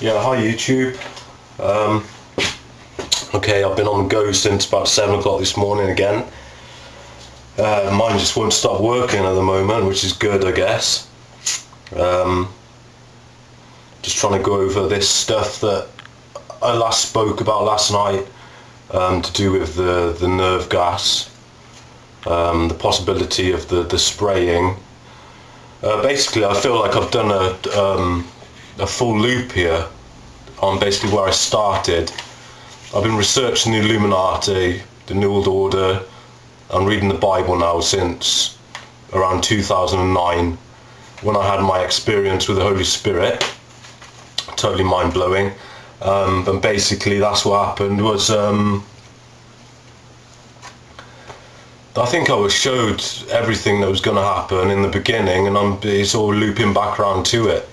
Yeah, hi YouTube. Okay, I've been on the go since about 7 o'clock this morning again. Mine just won't stop working at the moment, which is good, I guess. Just trying to go over this stuff that I last spoke about last night, to do with the nerve gas, the possibility of the spraying. Basically, I feel like I've done a full loop here on basically where I started. I've been researching the Illuminati, the New World Order, and reading the Bible now since around 2009, when I had my experience with the Holy Spirit. Totally mind-blowing. And basically that's what happened was, I think I was showed everything that was going to happen in the beginning, and it's all looping back around to it.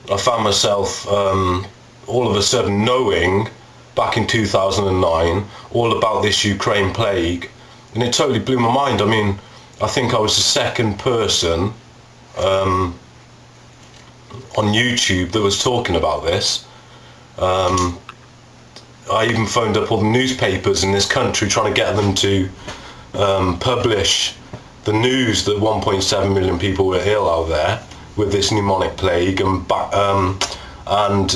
I found myself all of a sudden knowing back in 2009 all about this Ukraine plague, and it totally blew my mind. I mean, I think I was the second person on YouTube that was talking about this. I even phoned up all the newspapers in this country trying to get them to publish the news that 1.7 million people were ill out there with this pneumonic plague, and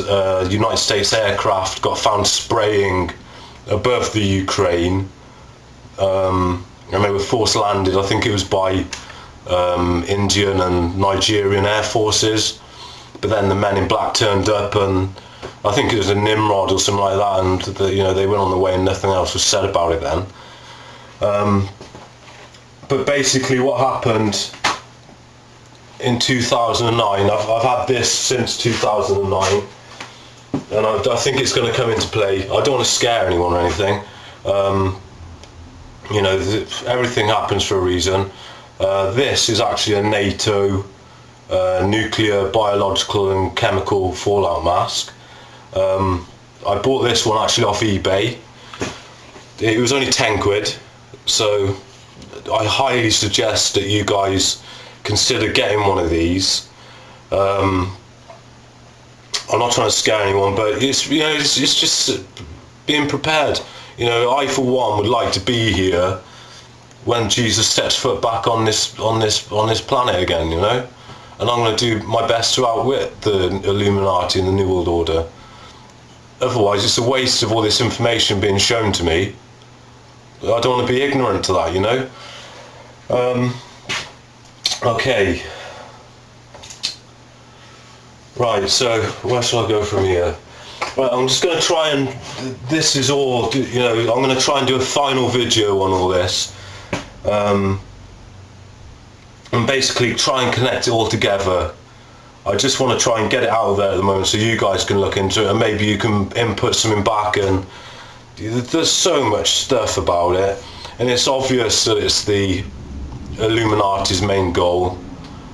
United States aircraft got found spraying above the Ukraine, and they were force landed. I think it was by Indian and Nigerian air forces, but then the men in black turned up, and I think it was a Nimrod or something like that, and they went on the way and nothing else was said about it then. But basically what happened in 2009, I've had this since 2009, and I think it's going to come into play. I don't want to scare anyone or anything. Everything happens for a reason. This is actually a NATO nuclear, biological and chemical fallout mask. I bought this one actually off eBay. It was only 10 quid, so I highly suggest that you guys consider getting one of these. I'm not trying to scare anyone, but it's just being prepared. I for one would like to be here when Jesus steps foot back on this planet again, and I'm going to do my best to outwit the Illuminati and the New World Order. Otherwise, it's a waste of all this information being shown to me. I don't want to be ignorant to that, Okay. Right, so where shall I go from here? Well, I'm just going to try and, this is all, I'm going to try and do a final video on all this. And basically try and connect it all together. I just want to try and get it out there at the moment so you guys can look into it, and maybe you can input something back, and there's so much stuff about it, and it's obvious that it's the Illuminati's main goal.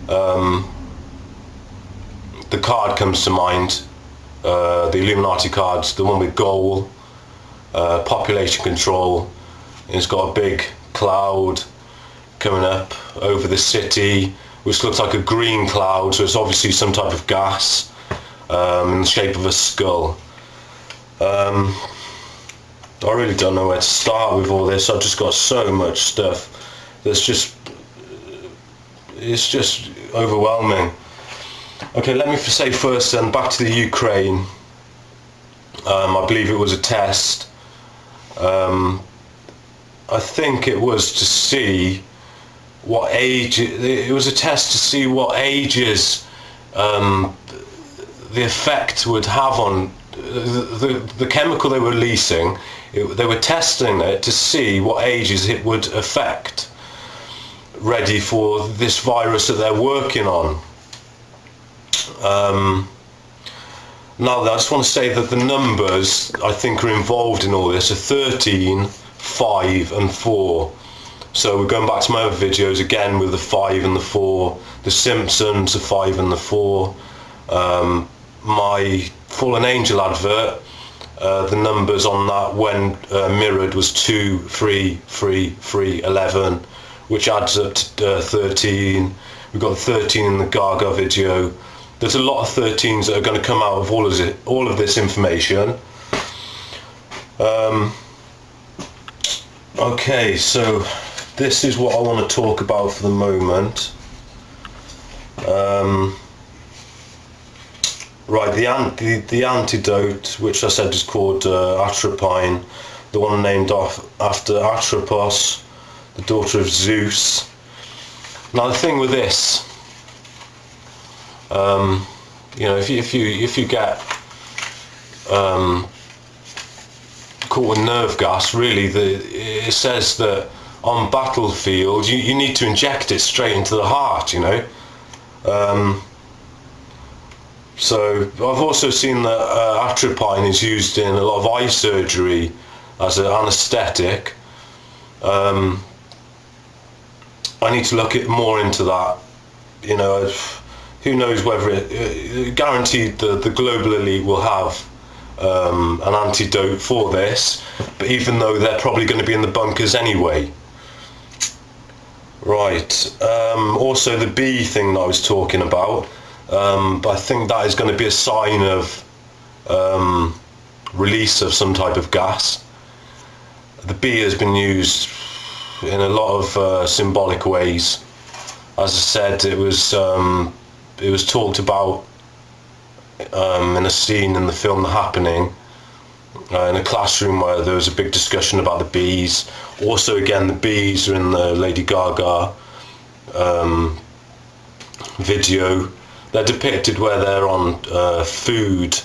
The card comes to mind, the Illuminati cards, the one with goal, population control. It's got a big cloud coming up over the city, which looks like a green cloud, so it's obviously some type of gas, in the shape of a skull. I really don't know where to start with all this. I've just got so much stuff that's it's just overwhelming. Okay, let me say first then, back to the Ukraine. I believe it was a test. I think it was to see what age, it was a test to see what ages the effect would have on the chemical they were releasing. They were testing it to see what ages it would affect, ready for this virus that they're working on. Now I just want to say that the numbers I think are involved in all this are 13, 5 and 4. So we're going back to my other videos again with the 5 and the 4, the Simpsons, the 5 and the 4, my Fallen Angel advert, the numbers on that when mirrored was 2, 3, 3, 3, 11, which adds up to 13. We've got 13 in the Gaga video, there's a lot of 13s that are going to come out of all of this information. Okay, so this is what I want to talk about for the moment. Right, the antidote, which I said is called atropine, the one named after Atropos, the daughter of Zeus. Now the thing with this, you know, if you get caught with nerve gas, really, it says that on battlefield you need to inject it straight into the heart, you know. So I've also seen that atropine is used in a lot of eye surgery as an anaesthetic. I need to look more into that. You know, who knows whether guaranteed the global elite will have an antidote for this, but even though they're probably going to be in the bunkers anyway. Right, also the bee thing that I was talking about, I think that is going to be a sign of release of some type of gas. The bee has been used in a lot of symbolic ways. As I said, it was talked about in a scene in the film The Happening, in a classroom where there was a big discussion about the bees. Also, again, the bees are in the Lady Gaga video. They're depicted where they're on food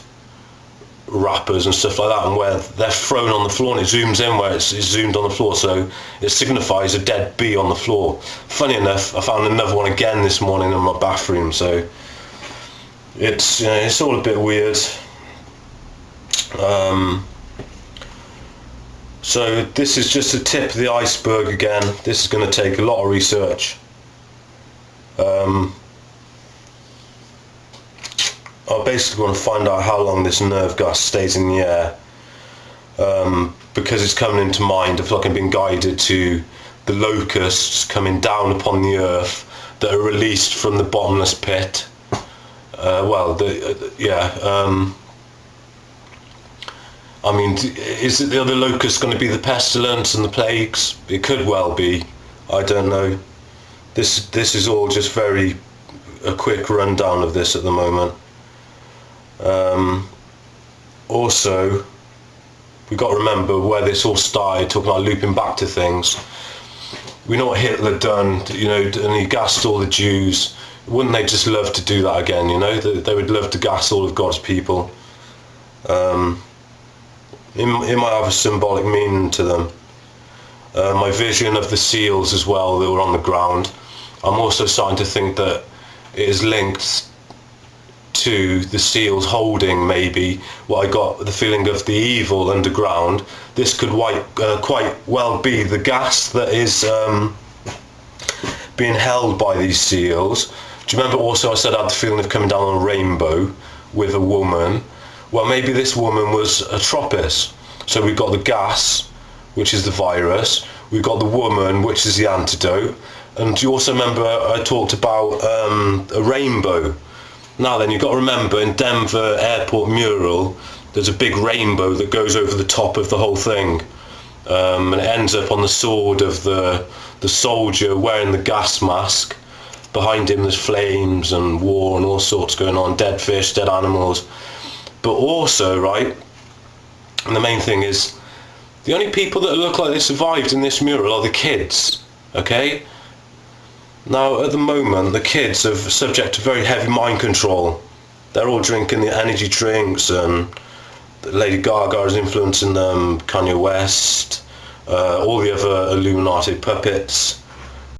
wrappers and stuff like that, and where they're thrown on the floor, and it zooms in where it's zoomed on the floor, so it signifies a dead bee on the floor. Funny enough, I found another one again this morning in my bathroom, so it's, you know, it's all a bit weird. So this is just a tip of the iceberg again. This is going to take a lot of research. I basically want to find out how long this nerve gas stays in the air, because it's coming into mind. I feel like I'm being guided to the locusts coming down upon the earth that are released from the bottomless pit. I mean, is it the other locusts going to be the pestilence and the plagues? It could well be. I don't know. This is all just a quick rundown of this at the moment. Also, we've got to remember where this all started, talking about looping back to things. We know what Hitler done, you know, and he gassed all the Jews. Wouldn't they just love to do that again, you know? They would love to gas all of God's people. It might have a symbolic meaning to them. My vision of the seals as well that were on the ground, I'm also starting to think that it is linked to the seals holding, maybe, what I got the feeling of the evil underground. This could quite well be the gas that is being held by these seals. Do you remember also I said I had the feeling of coming down on a rainbow with a woman? Well, maybe this woman was a Tropis. So we've got the gas, which is the virus. We've got the woman, which is the antidote. And do you also remember I talked about a rainbow? Now then, you've got to remember, in Denver airport mural, there's a big rainbow that goes over the top of the whole thing. And it ends up on the sword of the soldier wearing the gas mask. Behind him there's flames and war and all sorts going on, dead fish, dead animals. But also, right, and the main thing is, the only people that look like they survived in this mural are the kids, okay? Now, at the moment, the kids are subject to very heavy mind control. They're all drinking the energy drinks, and Lady Gaga is influencing them, Kanye West, all the other Illuminati puppets.